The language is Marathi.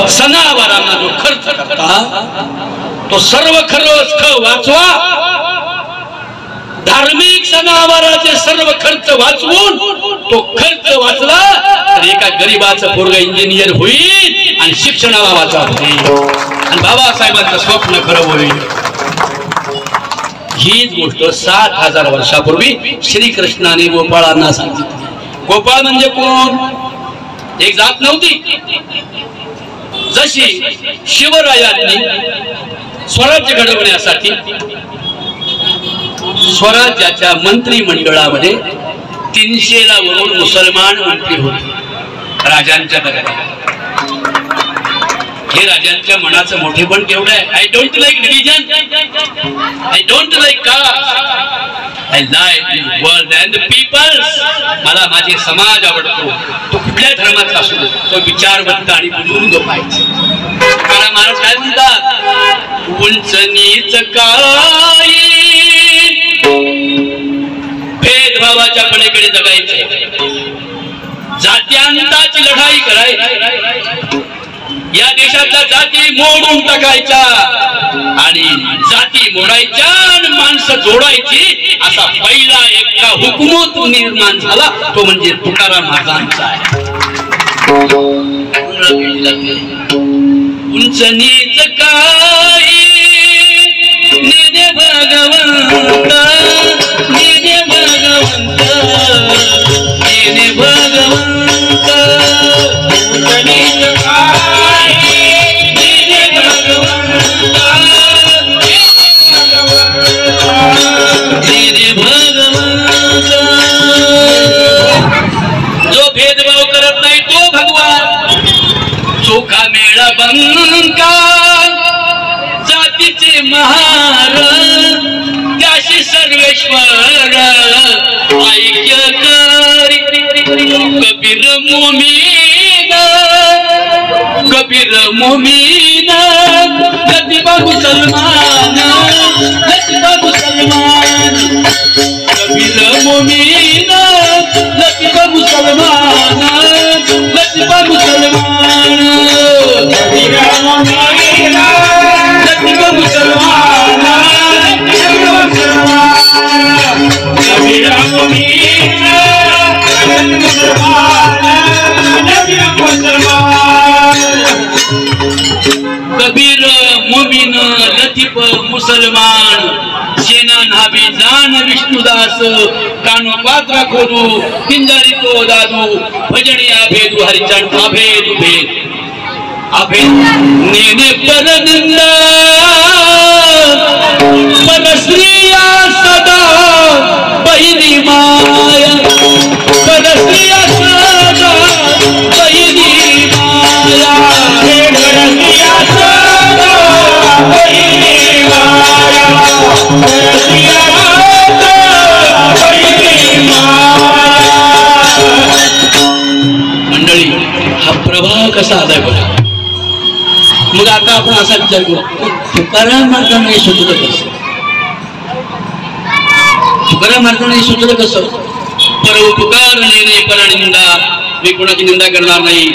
सणावारांना जो खर्च करता तो सर्व खर्च वाचवा, धार्मिक सणावाराचे सर्व खर्च वाचवून तो खर्च वाचला तर एका गरीबाचं पोरगा इंजिनियर होईल आणि शिक्षणाला वाचवतील आणि बाबासाहेबांचं स्वप्न खरं होईल। हीच गोष्ट 7000 वर्षापूर्वी श्रीकृष्णाने गोपाळांना सांगितली। गोपाळ म्हणजे कोण? एक जात नव्हती। जशी शिवरायांनी स्वराज्य घडवण्यासाठी स्वराज्याच्या मंत्रिमंडळामध्ये 300ला वरून मुसलमान मंत्री होते राजांच्या दरबारात। हे राजांच्या मनाचं मोठेपण केवढं आहे। I don't like religion, I don't like caste, I like world and the peoples. मला माझे समाज आवडतो, तो कुठल्या धर्माचा असू दे, तो विचारवंत आणि बुजुर्ग पाहिजे। तुकाराम महाराज काय म्हणतात? उंच नीच काय भेदभावाच्या पलीकडे जगायचे, जात्यांताची लढाई करायची, या देशातल्या जाती मोडून टाकायच्या आणि जाती मोडायच्या आणि माणसं जोडायची असा पहिला एका हुकूमत निर्माण झाला, तो म्हणजे तुकाराम महाराजांचा आहे। उंच नीच काय नेने भगवंत, नेने भगवंत, नेने भगवंत, उंच नीच काय नेने भगवंत, नेने भगवंत। जो भेदभाव करत नाही तो भगवान, चोखा मेळा बंका जातीचे महार, त्याशी सर्वेश्वर ऐक्य करी। कबीर मोमीन, कबीर मोमीन, लतीफा मुसलमान, लतीफा मुसलमान, कबीर मोमीन, लतीफा मुसलमान, लतीफा मुसलमान, कबीर मोमीन, लतीफा मुसलमान, लतीफा मुसलमान, कबीर मोमीन, लतीफा मुसलमान, कबीर मोमीन, लतीफ मुसलमान। सेना नाभी जान विष्णुदास, कानो पात्रा खोदू पिंजारी तो दादू, भजनी आभेदू हरिचंद आभेदू भेद आभेद। नेने परनिंदा परस्त्रिया सदा बहिनी माया, परस्त्रिया सदा बहिनी माया, परस्त्रिया सदा बहिनी माया, परस्त्रिया सदा बहिनी माया। मंडळी, हा प्रवाह कसा आलाय बघा। मग आता आपण असा विचार करू, तुकाराम महाराजांनी सुचलं कसं? तुकाराम महाराजांनी सुचलं कसं? परउपकार नेने परनिंदा, मी कोणाची निंदा करणार नाही।